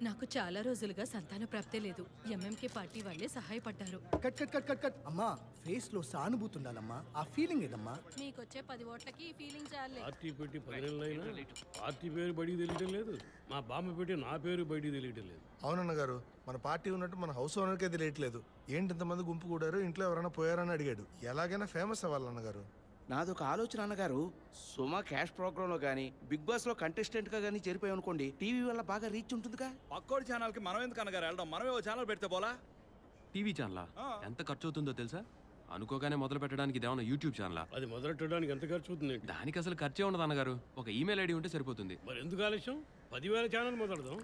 నాకు చాలా రోజులుగా సంతాన ప్రాప్తే లేదు. ఎంఎంకే పార్టీ వాళ్ళే సహాయపడ్డారు. Cut cut cut cut cut అమ్మా, ఫేస్ లో సానుభూతి ఉండాలమ్మా. ఆ ఫీలింగ్ ఏదమ్మా? మీకొచ్చే 10 ఓట్లకి ఈ ఫీలింగ్ చాలే. పార్టీ పెట్టి 10 నెలలైనా పార్టీ పేరు బయటికి తెలియటం లేదు. మా బామ్మ పెట్టి నా పేరు బయటికి తెలియటం లేదు. అవునన్న గారు, మన పార్టీ ఉన్నట్టు మన హౌస్ ఓనర్కే తెలియట్లేదు. ఏంటి ఇంతమంది గుంపు కూడారు, ఇంట్లో ఎవరైనా పోయారని అడిగాడు. ఎలాగైనా ఫేమస్ అవ్వాలన్న గారు. నాదొక ఆలోచన అన్నగారు. సుమా క్యాష్ ప్రోగ్రామ్ లో గానీ, బిగ్ బాస్ లో కంటెస్టెంట్ గా గానీ చేరిపోయాం అనుకోండి, టీవీ వల్ల బాగా రీచ్ ఉంటుందిగా. పక్కోడి ఛానల్ కి మనం ఎందుకు అన్నగారు వెళ్ళడం? మనమే ఓ ఛానల్ పెడితే పోలా? టీవీ ఛానలా? ఎంత ఖర్చు అవుతుందో తెలుసా? అనుకోగానే మొదలు పెట్టడానికి ఇదేమన్నా యూట్యూబ్ ఛానలా? అది మొదలెట్టడానికి ఎంత ఖర్చు అవుతుంది? దానికి అసలు ఖర్చే ఉండదు అన్నగారు. ఒక ఈమెయిల్ ఐడి ఉంటే సరిపోతుంది. మరి ఎందుకు ఆలస్యం? 10,000 ఛానల్ మొదలెడదాం.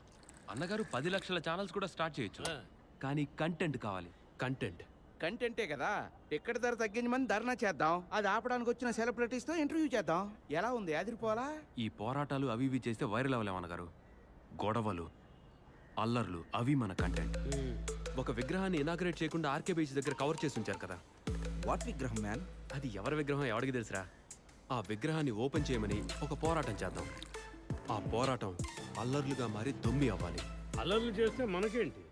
అన్నగారు 10 లక్షల ఛానల్స్ కూడా స్టార్ట్ చేయొచ్చు. కానీ కంటెంట్ కావాలి. కంటెంట్ కంటెంటే కదా. టికెట్ ధర తగ్గించమని ధర్నా చేద్దాం. అది ఆపడానికి వచ్చిన సెలబ్రిటీస్ తో ఇంటర్వ్యూ చేద్దాం. ఎలా ఉంది? అదిరిపోవాలా? ఈ పోరాటాలు అవి ఇవి చేస్తే వైరల్ అవ్వలేమన్నగారు. గొడవలు, అల్లర్లు అవి మన కంటెంట్. ఒక విగ్రహాన్ని ఇనాగ్రేట్ చేయకుండా ఆర్కే బీచ్ దగ్గర కవర్ చేసి ఉంచారు కదా. వాట్ విగ్రహం మ్యాన్? అది ఎవరి విగ్రహం ఎవరికి తెలుసురా? ఆ విగ్రహాన్ని ఓపెన్ చేయమని ఒక పోరాటం చేద్దాం. ఆ పోరాటం అల్లర్లుగా మారి దొమ్మి అవ్వాలి. అల్లర్లు చేస్తే మనకేంటి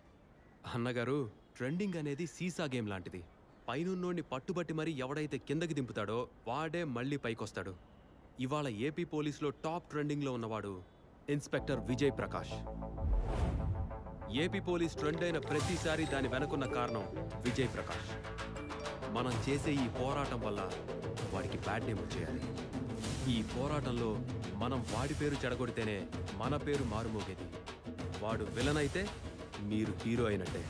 అన్నగారు? ట్రెండింగ్ అనేది సీసా గేమ్ లాంటిది. పైనున్నోడిని పట్టుబట్టి మరీ ఎవడైతే కిందకి దింపుతాడో వాడే మళ్ళీ పైకొస్తాడు. ఇవాళ ఏపీ పోలీసులో టాప్ ట్రెండింగ్లో ఉన్నవాడు inspector Vijay Prakash. AP police trend అయిన ప్రతిసారి దాని వెనకున్న కారణం విజయ్ ప్రకాష్. మనం చేసే ఈ పోరాటం వల్ల వాడికి బ్యాడ్ నేమ్ వచ్చేయాలి. ఈ పోరాటంలో మనం వాడి పేరు చెడగొడితేనే మన పేరు మారుమోగేది. వాడు విలన్ అయితే మీరు హీరో అయినట్టే.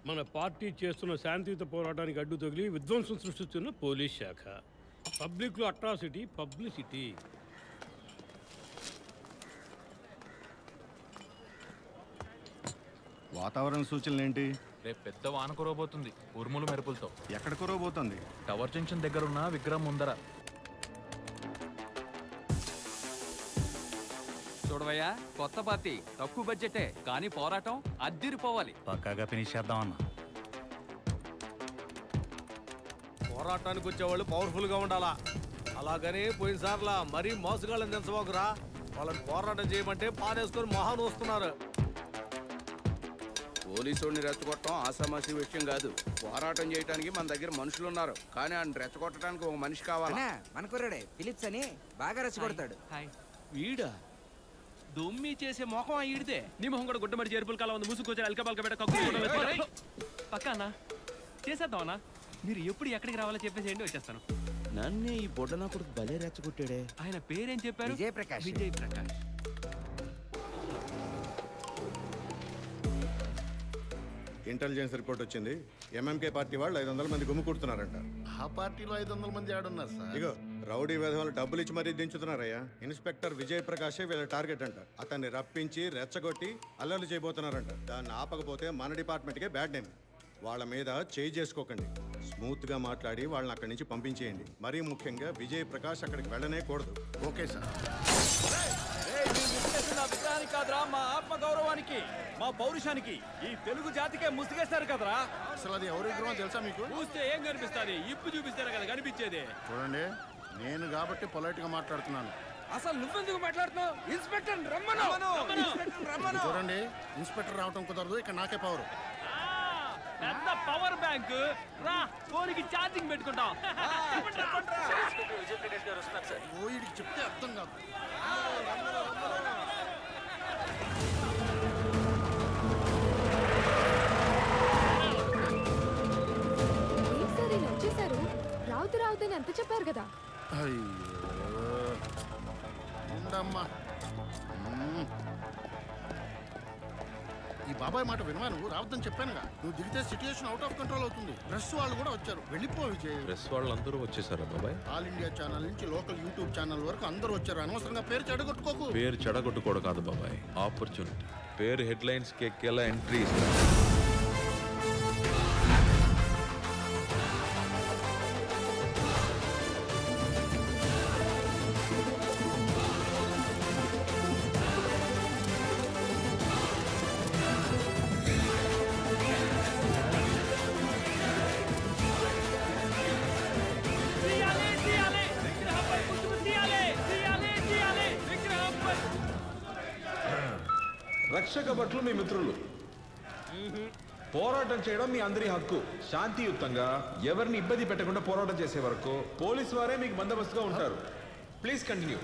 మన పార్టీ చేస్తున్న శాంతియుత పోరాటానికి అడ్డు తగిలి విధ్వంసం సృష్టిస్తున్న పోలీస్ శాఖ. పబ్లిక్ లో అట్రాసిటీ, పబ్లిసిటీ. వాతావరణ సూచనలు ఏంటి? రేపు పెద్ద వాన కురవబోతుంది, ఉరుములు మెరుపులతో. ఎక్కడ కురవబోతుంది? టవర్ జంక్షన్ దగ్గర ఉన్న విగ్రహం ముందర. చూడవయ్యా, కొత్త పార్టీ, తక్కువ బడ్జెటే కానీ పోరాటం అద్దిరిపోవాలి. పక్కాగా ఫినిష్ చేద్దామన్నా. పోరాటానికి వచ్చేవాళ్ళు పవర్ఫుల్ గా ఉండాలా. అలాగని పోయినసార్లా మరీ మోసగాళ్ళని దించబోకురా. వాళ్ళని పోరాటం చేయమంటే పానేసుకొని మొహాన్ని వస్తున్నారు. పోలీసుని రెచ్చగొట్టడం ఆసామాసి విషయం కాదు. పోరాటం చేయడానికి మన దగ్గర మనుషులు ఉన్నారు, కానీ ఆయన రెచ్చగొట్టడానికి ఒక మనిషి కావాలి. మన కుర్రాడే ఫిలిప్స్ అని బాగా రెచ్చగొడతాడు. వీడా దొమ్మి చేసే మొహం ఈడితే. నీ మొహం కూడా గుడ్డమడి చేరుపుల కాలం ఉంది. ముసుకొచ్చి అల్కబాల్క పెట్ట పక్క అన్న చేసేద్దాం అన్న. మీరు ఎప్పుడు ఎక్కడికి రావాలో చెప్పేసేయండి, వచ్చేస్తాను. నన్నే ఈ బొడ్డనా కొడుకు భలే రెచ్చగొట్టాడే. ఆయన పేరేం చెప్పారు? విజయ్ ప్రకాష్. విజయ్ ప్రకాష్. ఇంటెలిజెన్స్ రిపోర్ట్ వచ్చింది. ఎంఎంకే పార్టీ వాళ్ళు 500 మంది గుమ్ము కుడుతున్నారంట. ఆ పార్టీలో 500 మంది ఆడున్నారు సార్. ఇగో రౌడీ విధవాళ్ళు డబ్బులు ఇచ్చి మరీ దించుతున్నారయ్యా. ఇన్స్పెక్టర్ విజయ్ ప్రకాషే వీళ్ళ టార్గెట్ అంట. అతన్ని రప్పించి రెచ్చగొట్టి అల్లర్లు చేయబోతున్నారంట. దాన్ని ఆపకపోతే మన డిపార్ట్మెంట్కే బ్యాడ్ నేమ్. వాళ్ళ మీద చేయి చేసుకోకండి. స్మూత్ గా మాట్లాడి వాళ్ళని అక్కడి నుంచి పంపించేయండి. మరీ ముఖ్యంగా విజయ్ ప్రకాష్ అక్కడికి వెళ్ళనే కూడదు. Okay sir. విగ్రహానికి కాదురా, మా ఆత్మ గౌరవానికి, మా పౌరుషానికి, ఈ తెలుగు జాతికే ముసిగేస్తారు కదరా. అసలు అది ఎవరి విగ్రహం తెలుసా మీకు? చూస్తే ఏం కనిపిస్తుంది? ఇప్పు చూపిస్తారు కదా కనిపించేది. చూడండి, నేను కాబట్టి పొలైట్ గా మాట్లాడుతున్నాను. అసలు నువ్వెందుకు మాట్లాడుతున్నావు? ఇన్స్పెక్టర్ రమ్మను. చూడండి, ఇన్స్పెక్టర్ రావటం కుదరదు. ఇక్కడ నాకే పవర్. పెద్ద పవర్ బ్యాంక్ రా, ఫోన్కి ఛార్జింగ్ పెట్టుకుంటాం. ఓయిడికి చెప్తే అర్థం కాదు. వచ్చేసారు. రావుతని ఎంత చెప్పారు కదా. ఉండమ్మా, ఈ బాబాయ్ మాట వినవా? నువ్వు రావద్దని చెప్పానుగా. నువ్వు దిగితే సిచ్యుయేషన్ అవుట్ ఆఫ్ కంట్రోల్ అవుతుంది. ప్రెస్ వాళ్ళు కూడా వచ్చారు. వెళ్ళిపో విజయ్. ప్రెస్ వాళ్ళందరూ వచ్చేసారా బాబాయ్? ఆల్ ఇండియా ఛానల్ నుంచి లోకల్ యూట్యూబ్ ఛానల్ వరకు అందరూ వచ్చారు. అనవసరంగా పేరు చెడగొట్టుకోకు. పేరు చెడగొట్టుకోవడం కాదు బాబాయ్, ఆపర్చునిటీ. పేరు హెడ్లైన్స్ కి ఎక్కేలా ఎంట్రీ రక్షక భటులు మీ మిత్రులు. పోరాటం చేయడం మీ అందరి హక్కు. శాంతియుతంగా ఎవరిని ఇబ్బంది పెట్టకుండా పోరాటం చేసే వరకు పోలీసు వారే మీకు బందోబస్తుగా ఉంటారు. Please continue.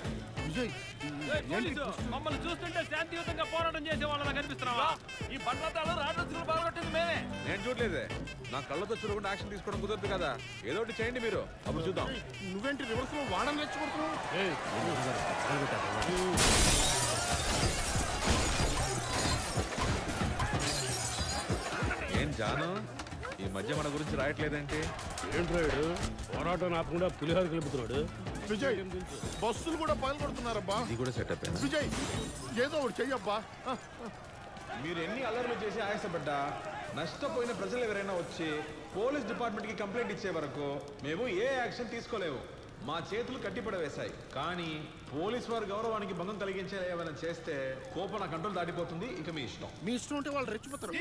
మమ్మల్ని చూస్తుంటే శాంతియుతంగా పోరాటం చేసే వాళ్ళ కనిపిస్తున్నావా? ఈ బండ్లతాలు రాజస్థాన్ బాగొట్టింది మేమే. నేను చూడలేదే. నా కళ్ళతో చూడకుండా యాక్షన్ తీసుకోవడం కుదరదు కదా. ఏదో ఒకటి చేయండి మీరు, అప్పుడు చూద్దాం. నువ్వేంటి రివర్స్ లో వాడని రెచ్చగొడుతున్నావు? ఏం జాను, ఈ మధ్య మన గురించి రాయట్లేదంటే? ఏంట్రాడు పోరాటం ఆపకుండా పులిహోర కలుపుతున్నాడు. విజయ్, బస్సులు కూడా పగలగొడుతున్నారబ్బా. ఇది కూడా సెటప్. విజయ్, ఏదో ఒకటి చెయ్యబ్బా. మీరు ఎన్ని అల్లర్లు చేసి ఆయాసపడ్డా నష్టపోయిన ప్రజలు ఎవరైనా వచ్చి పోలీస్ డిపార్ట్మెంట్కి కంప్లైంట్ ఇచ్చే వరకు మేము ఏ యాక్షన్ తీసుకోలేము. మా చేతులు కట్టిపడవేశాయి. కానీ పోలీస్ వారి గౌరవానికి భంగం కలిగించే ఏమైనా చేస్తే కోపం కంట్రోల్ దాటిపోతుంది. ఇక మీ ఇష్టం. మీ ఇష్టం ఉంటే వాళ్ళు రెచ్చిపోతారు.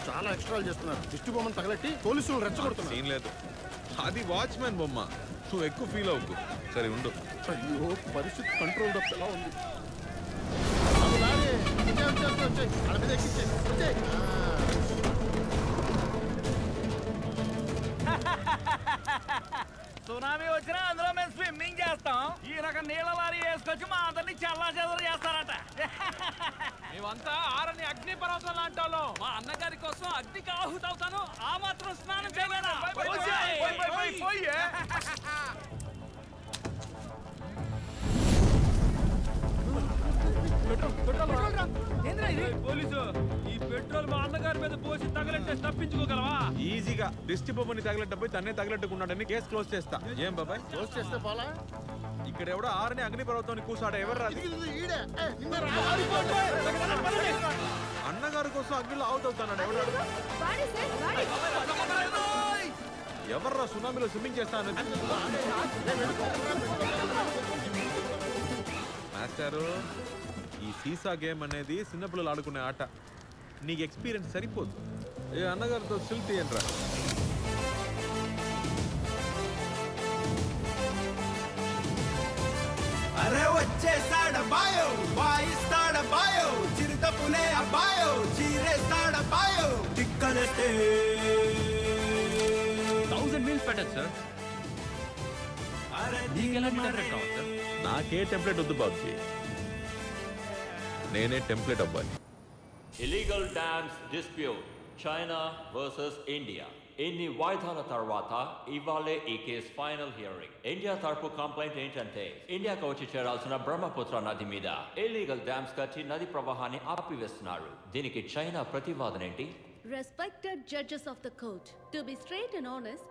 చాలా ఎక్స్ట్రాలు చేస్తున్నారు. దిష్టి బొమ్మను తగలెట్టి పోలీసులు రెచ్చగొడుతున్నారు. సీన్ లేదు, అది వాచ్మెన్ బొమ్మ. నువ్వు ఎక్కువ ఫీల్ అవ్వకు. సరే ఉండు. అయ్యో, పరిస్థితి కంట్రోల్ తప్ప ఎలా ఉంది? సునామీ వచ్చినా అందులో మేము స్విమ్మింగ్ చేస్తాం. ఈ రకం నీళ్ళ లారీ వేసుకొచ్చి మా అందరినీ చల్లా చెదరు చేస్తారట. మేమంతా ఆరని అగ్ని పర్వతం లాంటి వాళ్ళం. మా అన్నగారి కోసం అగ్నికి ఆహుతవుతాను. ఆ మాత్రం స్నానం చేయలేదా? పోలీసు, ఈ పెట్రోల్ మా అన్నగారి మీద పోసి తగలంటే తప్పించుకోగలవా? ఈజీగా దిష్టి బొమ్మని తగలెట్టపోయి తన్నే తగలెట్టుకున్నాడని కేసు క్లోజ్ చేస్తా. ఏం బాబాయ్? క్లోజ్ చేస్తే పోలా? ఇక్కడ ఎవడో ఆరని అగ్ని పర్వతాన్ని కూసాడా? ఎవరు రాదు. అన్నగారి కోసం అగ్నిలో ఆవుతవుతాడు ఎవడాడు? ఎవర్రా సునామీలో స్విమ్మింగ్ చేస్తాను? మాస్టారు, ఈ సీసా గేమ్ అనేది చిన్నపిల్లలు ఆడుకునే ఆట. నీకు ఎక్స్పీరియన్స్ సరిపోదు. ఏ అన్నగారితో సిల్ తీయండిరా. అరే వచ్చేసాడబాయో, వాయిస్తాడబాయో, చిరుతపులే అబ్బాయో, చీరేస్తాడబాయో, టిక్కలెట్టే 1000 మీల్స్ పెట్టచ్చు సార్. నీకెలాంటి టెంప్లెట్ కావాలి సార్? నాకే టెంప్లెట్ వద్దు బాబుజీ, నేనే టెంప్లెట్ అవ్వాలి. Illegal dams dispute China versus India. ఇన్ని వాయిదాల తర్వాత ఇవాళే ఈ కేసు ఫైనల్ హియరింగ్. ఇండియా తరపు కంప్లైంట్ ఏంటంటే ఇండియాకు వచ్చి చేరాల్సిన బ్రహ్మపుత్ర నది మీద ఇల్లీగల్ డ్యామ్స్ కట్టి నది ప్రవాహాన్ని ఆపివేస్తున్నారు. దీనికి చైనా ప్రతివాదన ఏంటి? Respected judges of the court, to be straight and honest,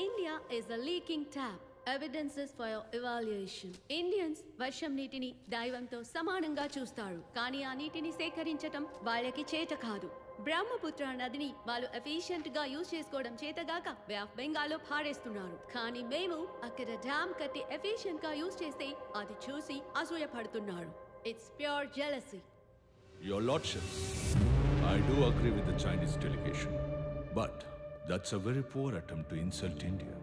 India is a leaking tap. Evidences for your evaluation. Indians వర్షం నీటిని దైవంతో సమానంగా చూస్తారు, కానీ ఆ నీటిని సేకరించటం వాళ్ళకి చేత కాదు. బ్రహ్మపుత్ర నదిని వాళ్ళు ఎఫిషియెంట్ గా యూజ్ చేసుకోవడం చేతగాక బే ఆఫ్ బెంగాల్లో పారేస్తున్నారు. కానీ మేము అక్కడ డ్యామ్ కట్టి ఎఫిషియెంట్ గా యూజ్ చేస్తే అది చూసి అసూయపడుతున్నారు. It's pure jealousy. Your Lordships, I do agree with the Chinese delegation, but that's a very poor attempt to insult India.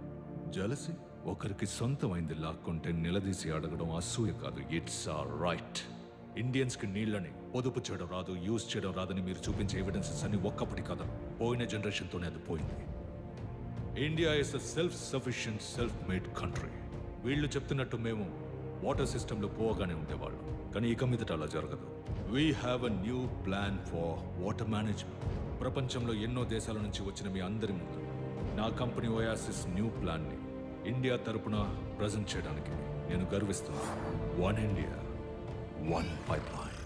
Jealousy? ఒకరికి సొంతమైంది లాక్కుంటే నిలదీసి అడగడం అసూయ కాదు. ఇట్స్ ఆ రైట్. ఇండియన్స్కి నీళ్ళని పొదుపు చేయడం రాదు, యూజ్ చేయడం రాదని మీరు చూపించే ఎవిడెన్సెస్ అన్ని ఒక్కప్పటి కదా, పోయిన జనరేషన్తోనే అది పోయింది. India is a self sufficient self made country. వీళ్ళు చెప్తున్నట్టు మేము వాటర్ సిస్టంలో పోగానే ఉండేవాళ్ళం, కానీ ఇక మీదట అలా జరగదు. We have a new plan for water management. ప్రపంచంలో ఎన్నో దేశాల నుంచి వచ్చిన మీ అందరి ముందు నా కంపెనీ ఓయాసిస్ న్యూ ప్లాన్ని ఇండియా తరపున ప్రజెంట్ చేయడానికి నేను గర్విస్తున్నాను. One India, one pipeline.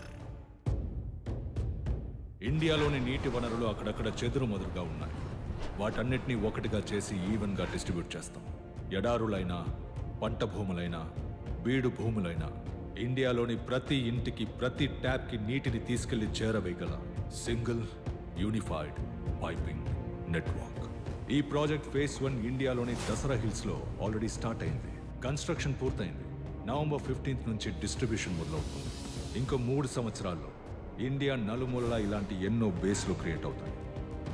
ఇండియాలోని నీటి వనరులు అక్కడక్కడ చెదురుమదురుగా ఉన్నాయి. వాటన్నిటినీ ఒకటిగా చేసి ఈవెన్గా డిస్ట్రిబ్యూట్ చేస్తాం. ఎడారులైనా, పంట భూములైనా, బీడు భూములైనా ఇండియాలోని ప్రతి ఇంటికి, ప్రతి ట్యాప్కి నీటిని తీసుకెళ్లి చేరవేయగల సింగిల్ యూనిఫైడ్ పైపింగ్ నెట్వర్క్. ఈ ప్రాజెక్ట్ ఫేజ్ 1 ఇండియాలోని దసరా హిల్స్లో ఆల్రెడీ స్టార్ట్ అయింది. కన్స్ట్రక్షన్ పూర్తయింది. నవంబర్ 15th నుంచి డిస్ట్రిబ్యూషన్ మొదలవుతుంది. ఇంకో 3 సంవత్సరాల్లో ఇండియా నలుమూలలా ఇలాంటి ఎన్నో బేస్లు క్రియేట్ అవుతాయి.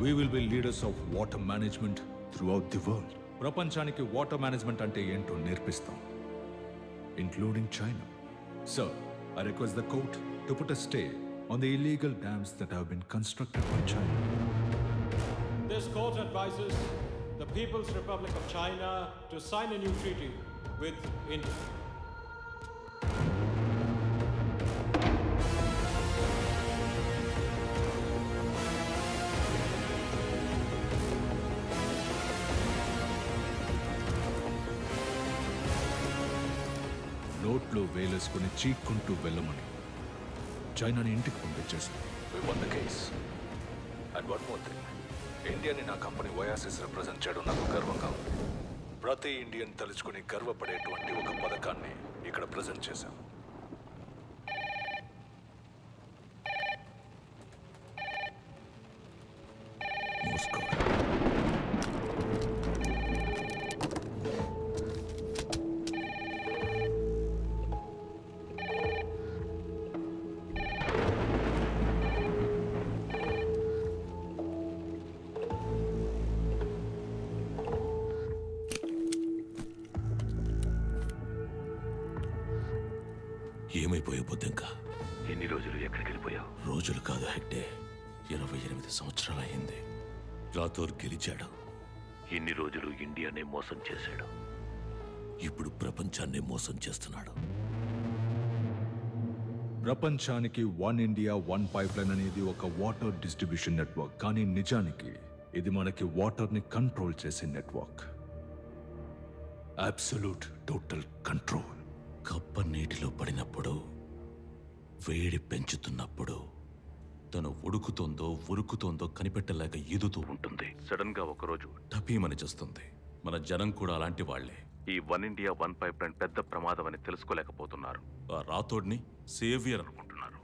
We will be leaders of water management throughout the world. ప్రపంచానికి వాటర్ మేనేజ్మెంట్ అంటే ఏంటో నేర్పిస్తాం, including China. So I request the court to put a stay on the illegal dams that have been constructed by China. This court advises the People's Republic of China to sign a new treaty with India. నోట్లో వేలేసుకుని చీక్కుంటూ వెళ్ళమని చైనాని ఇంటికి పంపించేసింది. We won the case. And one more thing. ఇండియాని నా company Oasis represent చేయడం నాకు గర్వంగా ఉంది. ప్రతి ఇండియన్ తలుచుకుని గర్వపడేటువంటి ఒక పథకాన్ని ఇక్కడ ప్రజెంట్ చేశాం. ఏమైపోయావు బుద్ధంకా? ఎన్ని రోజులు ఎక్కడికి వెళ్ళిపోయావు? రోజులు కాదు హెగ్డే, 28 సంవత్సరాలయ్యింది. రాథోర్ గెలిచాడు. ఇన్ని రోజులు ఇండియానే మోసం చేశాడు. ఇప్పుడు ప్రపంచాన్నే మోసం చేస్తున్నాడు. ప్రపంచానికి one India one pipe line అనేది ఒక వాటర్ డిస్ట్రిబ్యూషన్ నెట్వర్క్. కానీ నిజానికి ఇది మనకి వాటర్ని కంట్రోల్ చేసే నెట్వర్క్. Absolute total control. కప్ప నీటిలో పడినప్పుడు, వేడి పెంచుతున్నప్పుడు తను ఉరుకుతోందో కనిపెట్టలేక ఈదుతూ ఉంటుంది. సడన్ గా ఒకరోజు టపీమని చేస్తుంది. మన జనం కూడా అలాంటి వాళ్లే. ఈ one India one pipe line పెద్ద ప్రమాదం అని తెలుసుకోలేకపోతున్నారు. ఆ రాథోడ్ని సేవియర్ అనుకుంటున్నారు.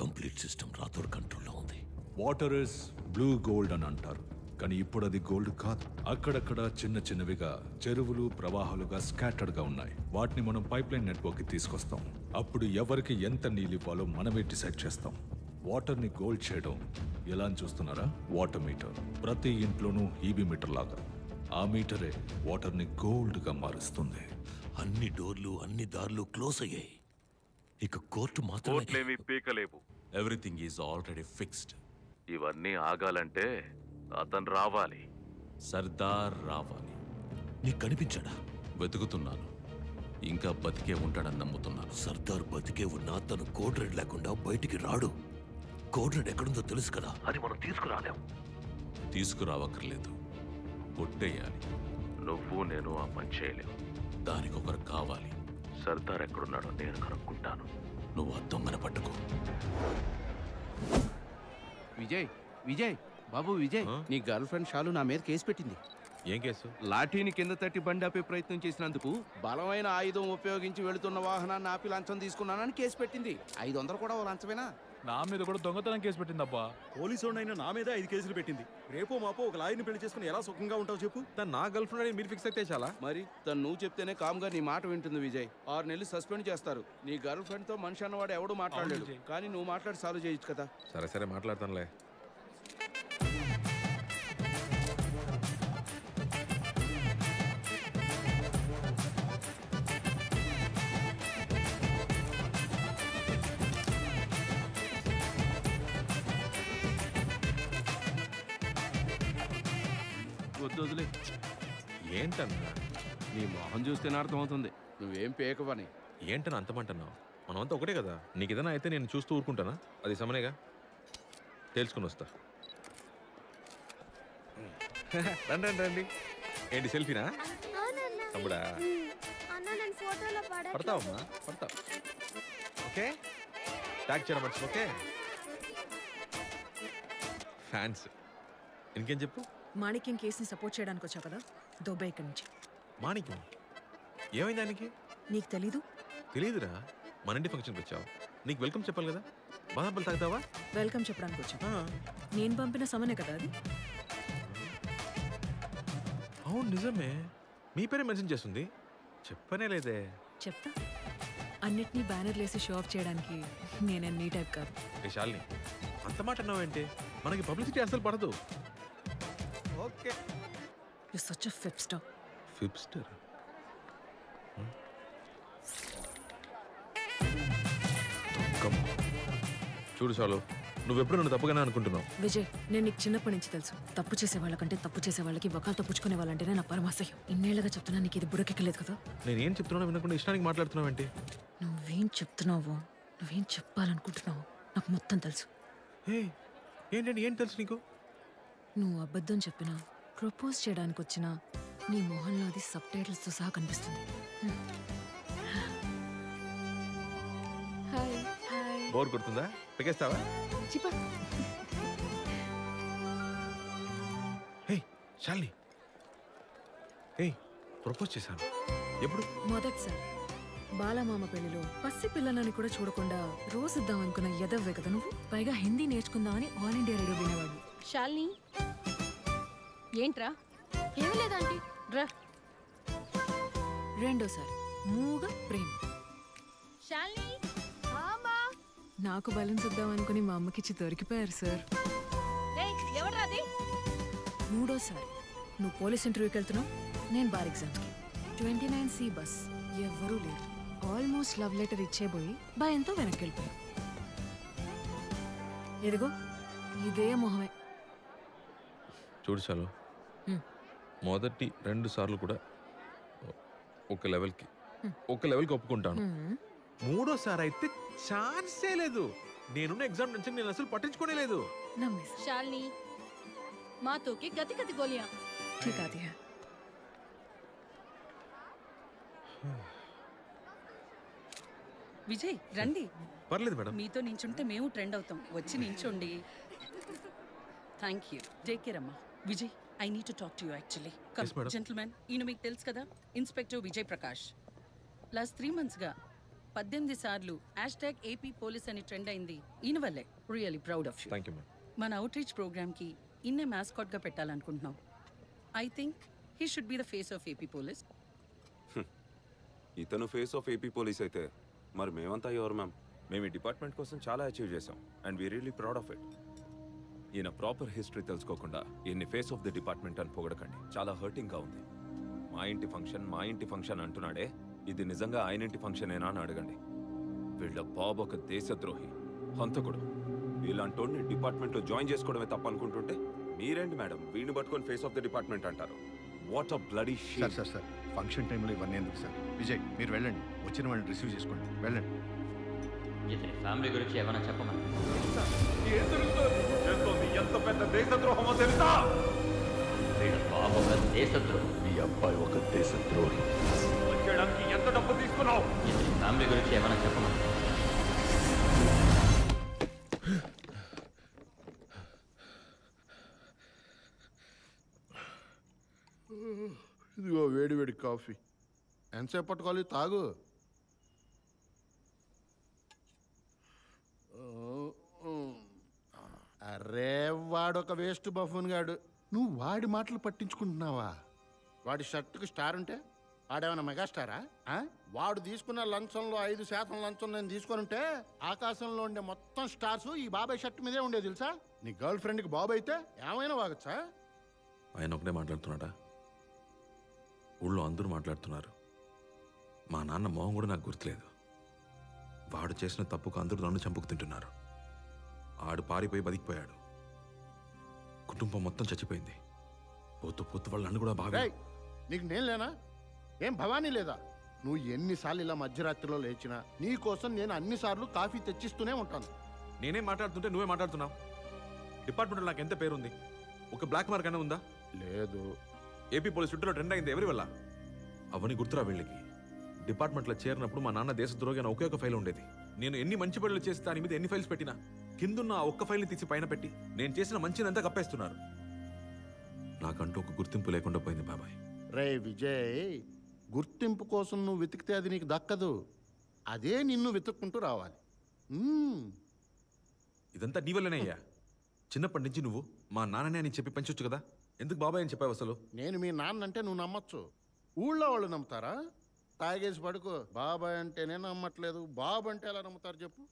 కంప్లీట్ సిస్టమ్ రాథోడ్ కంట్రోల్లో ఉంది. వాటర్ ఇస్ బ్లూ గోల్డ్ అని అంటారు, కానీ ఇప్పుడు అది గోల్డ్ కాదు. అక్కడక్కడ చిన్న చిన్నవిగా చెరువులు ప్రవాహాలుగా స్కాటర్డ్ గా ఉన్నాయి. వాటిని మనం పైప్ లైన్ నెట్వర్క్ కి తీసుకొస్తాం. అప్పుడు ఎవరికి ఎంత నీళ్ళు ఇవ్వాలో మనమే డిసైడ్ చేస్తాం. వాటర్ ని గోల్డ్ చేయడం ఎలా అని చూస్తున్నారా? Water metre. ప్రతి ఇంట్లోనూ ఈబీ మీటర్ లాగా. ఆ మీటరే వాటర్ ని గోల్డ్ గా మారుస్తుంది. అన్ని డోర్లు అన్ని దారులు క్లోజ్ అయ్యాయి. ఇక కోర్టు మాత్రమే పీకలేవు. Everything is already fixed. ఇవన్నీ ఆగాలంటే అతను రావాలి. సర్దార్ రావాలి. నీకు కనిపించాడా? వెతుకుతున్నాను. ఇంకా బతికే ఉంటాడని నమ్ముతున్నాను. సర్దార్ బతికే ఉన్నా తను కోడ్ రెడ్ లేకుండా బయటికి రాడు. కోడ్ రెడ్ ఎక్కడుందో తెలుసు కదా, అది మనం తీసుకురాలేం. తీసుకురావక్కర్లేదు, కొట్టేయాలి. నువ్వు నేను ఆ పని చేయలేవు. దానికి ఒకరు కావాలి. సర్దార్ ఎక్కడున్నాడో నేను కనుక్కుంటాను. నువ్వు ఆ దొంగన పట్టుకో. విజయ్ బాబు విజయ్, నీ గర్ల్ ఫ్రెండ్ షాలు నా మీద కేసు పెట్టింది. ఏం కేసు? లాఠీని కింద తట్టి బండి ఆపే ప్రయత్నం చేసినందుకు, బలమైన ఆయుధం ఉపయోగించి వెళుతున్న వాహనాన్ని ఆపి లంచం తీసుకున్నానని కేసు పెట్టింది. 500 కూడా ఓ లంచమేనా? నా మీద కూడా దొంగతనం కేసు పెట్టిందబ్బా. పోలీసు అయినా నా మీద 5 కేసులు పెట్టింది. రేపో మాపో ఒక లాయర్ని పెళ్లి చేసుకుని ఎలా సుఖంగా ఉంటావు చెప్పు. తను నా గర్ల్ ఫ్రెండ్ అని మీరు ఫిక్స్ అయితే చాలా. మరి తను నువ్వు చెప్తేనే కామ్గా నీ మాట వింటుంది విజయ్. 6 నెలలు సస్పెండ్ చేస్తారు. నీ గర్ల్ ఫ్రెండ్ తో మనిషి అన్నవాడు ఎవడు మాట్లాడలేడు. కానీ నువ్వు మాట్లాడి సాల్వ్ చేయొచ్చు కదా. సరే మాట్లాడతానులే. వద్దులే. ఏంటన్నా? నీ మొహం చూస్తేనే అర్థమవుతుంది నువ్వేం పేకవని. ఏంటన్నా అంతమంటున్నావు? మనమంతా ఒకటే కదా. నీకు ఏదైనా అయితే నేను చూస్తూ ఊరుకుంటానా? అది సమనేగా. తెలుసుకుని వస్తా. రండి. ఏంటి సెల్ఫీనా? తమ్ముడా పడతావమ్మా? పడతావు. ఓకే, ట్యాగ్ చేయడం మర్చి. Okay, fans. ఇంకేం చెప్పు. మాణిక్యం కేసుని సపోర్ట్ చేయడానికి వచ్చావు కదా, దొబ్బే ఇక్కడి నుంచి. మాణిక్యం ఏమైంది దానికి? నీకు తెలీదు? తెలీదురా. మన ఇంటి ఫంక్షన్కి వచ్చావు, నీకు వెల్కమ్ చెప్పాలి కదా. బాదాపల్లి తాగుతావా? వెల్కమ్ చెప్పడానికి వచ్చా. నేను పంపిన సమనే కదా అది. అవును నిజమే. మీ పేరే మెన్షన్ చేస్తుంది. చెప్పనే లేదే. చెప్తా. అన్నిటినీ బ్యానర్లు వేసి షో ఆఫ్ చేయడానికి నేనే నీ టైప్ కాదు. శాలిని, అంత మాట అన్నావేంటి? మనకి పబ్లిసిటీ అసలు పడదు. Okay, you such a hipster. Hipster. చూడు చాలు, నువ్వెప్పుడు నన్ను తప్పుగానే అనుకుంటున్నావు. విజయ్, నేను నీకు చిన్నప్పటి నుంచి తెలుసు. తప్పు చేసే వాళ్ళకంటే తప్పు చేసే వాళ్ళకి వకాలతో పుచ్చుకునే వాళ్ళంటేనే నా పరమాశయం. ఇన్నేళ్ళగా చెప్తున్నా, నీకు ఇది బుడకెక్కలేదు కదా. నేనేం చెప్తున్నావు వినకుండా ఇష్టానికి మాట్లాడుతున్నావేంటి? నువ్వేం చెప్తున్నావో, నువ్వేం చెప్పాలనుకుంటున్నావో నాకు మొత్తం తెలుసు. ఏంటండి, ఏం తెలుసు నీకు? నువ్వు అబద్ధం చెప్పినా, ప్రపోజ్ చేయడానికి వచ్చినా నీ మొహంలో అది సబ్ టైటిల్స్తో సహా కనిపిస్తుంది. Hi hi. బోర్ కొడుతుందా? పెకేస్తావా? చిపా. హే శాలిని, హే ప్రపోజ్ చేశాను. ఎప్పుడు? మొదటిసారి బాలమామ పెళ్లిలో పసి పిల్లలని కూడా చూడకుండా రోజుద్దాం అనుకున్న ఎదవ్వే కదా నువ్వు. పైగా హిందీ నేర్చుకుందామని ఆల్ ఇండియా రేడియో వినేవాడు. శాలిని, ఏంట్రా? ఏమి లేదంటీ, రా. రెండోసారి మూగ ప్రేమ. శాలిని, నాకు బలూన్స్ ఇద్దాం అనుకుని మా అమ్మకిచ్చి దొరికిపోయారు సార్. ఎవడ్రా అది? మూడోసారి నువ్వు పోలీస్ ఇంటర్వ్యూకి వెళ్తున్నావు, నేను బార్ ఎగ్జామ్స్కి. 29C బస్, ఎవ్వరూ లేరు. ఆల్మోస్ట్ లవ్ లెటర్ ఇచ్చేబోయి భయంతో వెనక్కి వెళ్ళిపోయా. ఇదిగో ఇదే మొహమే. చూడు చాలు, మొదటి 2 సార్లు కూడా ఒక లెవెల్కి ఒప్పుకుంటాను. మూడోసారి అయితే ఛాన్సే లేదు. నేనున్న ఎగ్జామ్ నుంచి నేను అసలు పట్టించుకోనే లేదు. శాలిని, మాతోకి గతి గతి గోలియా. ठीक आती है. విజయ్ రండి. పర్లేదు మేడం. మీతో నించుంటే మేము ట్రెండ్ అవుతాం. వచ్చి నించోండి. Thank you. టేక్ కేర్ అమ్మా. Vijay, I need to talk to you actually. Come gentlemen, ఈయన మీకు తెలుసు కదా, ఇన్స్పెక్టర్ విజయ్ ప్రకాష్. లాస్ట్ 3 monthsగా 18 సార్లు #AP పోలీస్ అని ట్రెండ్ అయింది ఈయన వల్లే. Really proud of you. Thank you ma'am. మన అవుట్ రీచ్ ప్రోగ్రామ్కి ఇన్నే మ్యాస్కాట్గా పెట్టాలనుకుంటున్నాం. I think he should be the face of AP police. ఇతను ఫేస్ ఆఫ్ ఏపీ పోలీస్ అయితే మరి మేమంతా ఎవరు మ్యామ్? మేము ఈ డిపార్ట్మెంట్ కోసం చాలా అచీవ్ చేసాం and we really proud of it. ఈయన ప్రాపర్ హిస్టరీ తెలుసుకోకుండా ఈయన్ని ఫేస్ ఆఫ్ ది డిపార్ట్మెంట్ అని పొగడకండి. చాలా హర్టింగ్గా ఉంది. మా ఇంటి ఫంక్షన్ అంటున్నాడే, ఇది నిజంగా ఆయన ఇంటి ఫంక్షనేనా అని అడగండి. వీళ్ళ బాబు ఒక దేశద్రోహి, హంతకుడు. ఇలాంటోడిని డిపార్ట్మెంట్లో జాయిన్ చేసుకోవడమే తప్ప అనుకుంటుంటే మీరేంటి మేడం వీడిని పట్టుకొని ఫేస్ ఆఫ్ ది డిపార్ట్మెంట్ అంటారు? What a bloody shame. Sir function టైంలో ఇవన్నీ ఎందుకు సార్? విజయ్, మీరు వెళ్ళండి, వచ్చిన వాళ్ళని రిసీవ్ చేసుకోండి, వెళ్ళండి. ఇతని ఫ్యామిలీ గురించి ఏమైనా చెప్పమని. ఎంత పెద్ద దేశద్రోహమో తెలుసా? వీళ్ళ బాబు ఒక దేశద్రోహి. మీ అబ్బాయి ఒక దేశద్రోహి. వచ్చేయడానికి ఎంత డబ్బు తీసుకున్నావు? ఇతని ఫ్యామిలీ గురించి ఏమైనా చెప్పమని. ఇదిగో వేడి వేడి కాఫీ. ఎంతసేపు పట్టుకోవాలి? తాగు. అరే వాడొక వేస్ట్ బఫూన్ గాడు. నువ్వు వాడి మాటలు పట్టించుకుంటున్నావా? వాడి షర్టుకి స్టార్ ఉంటే వాడేమైనా మెగాస్టారా? వాడు తీసుకున్న లంచంలో 5% లంచం నేను తీసుకొని ఉంటే ఆకాశంలో ఉండే మొత్తం స్టార్స్ ఈ బాబాయ్ షర్ట్ మీదే ఉండేది తెలుసా? నీ గర్ల్ ఫ్రెండ్కి బాబు అయితే ఏమైనా వాగచ్చా? ఆయన ఒకటే మాట్లాడుతున్నాడా? ఊళ్ళో అందరూ మాట్లాడుతున్నారు. మా నాన్న మొహం కూడా నాకు గుర్తులేదు. వాడు చేసిన తప్పుకు అందరూ నన్ను చంపుకు తింటున్నారు. ఆడు పారిపోయి బతికిపోయాడు. కుటుంబం మొత్తం చచ్చిపోయింది. పోతూ వాళ్ళు నన్ను కూడా బాగా. నీకు నేను లేనా? ఏం భవానీ లేదా? నువ్వు ఎన్నిసార్లు ఇలా మధ్యరాత్రిలో లేచినా నీ కోసం నేను అన్నిసార్లు కాఫీ తెచ్చిస్తూనే ఉంటాను. నేనేం మాట్లాడుతుంటే నువ్వే మాట్లాడుతున్నావు. డిపార్ట్మెంట్లో నాకు ఎంత పేరుంది? ఒక బ్లాక్ మార్క్ అయినా ఉందా? లేదు. ఏపీ పోలీస్ చుట్టూలో ట్రెండ్ అయింది ఎవరి వల్ల? అవన్నీ గుర్తురా వీళ్ళకి. డిపార్ట్మెంట్లో చేరినప్పుడు మా నాన్న దేశద్రోహి అని ఒకే ఒక ఫైల్ ఉండేది. నేను ఎన్ని మంచి పనులు చేస్తే దాని మీద ఎన్ని ఫైల్స్ పెట్టినా కిందున్న ఆ ఒక్క ఫైల్ని తీసి పైన పెట్టి నేను చేసిన మంచినంతా కప్పేస్తున్నారు. నాకంటూ ఒక గుర్తింపు లేకుండా పోయింది బాబాయ్. రే విజయ్, గుర్తింపు కోసం నువ్వు వెతికితే అది నీకు దక్కదు. అదే నిన్ను వెతుక్కుంటూ రావాలి. ఇదంతా నీ వల్లనే అయ్యా. చిన్నప్పటి నుంచి నువ్వు మా నాన్ననే అని చెప్పి పెంచొచ్చు కదా. ఎందుకు బాబాయ్ అని చెప్పావు అసలు? నేను మీ నాన్న అంటే నువ్వు నమ్మచ్చు, ఊళ్ళో వాళ్ళు నమ్ముతారా? తాగేసి పడుకో. బాబాయ్ అంటేనే నమ్మట్లేదు, బాబు అంటే ఎలా నమ్ముతారు చెప్పు?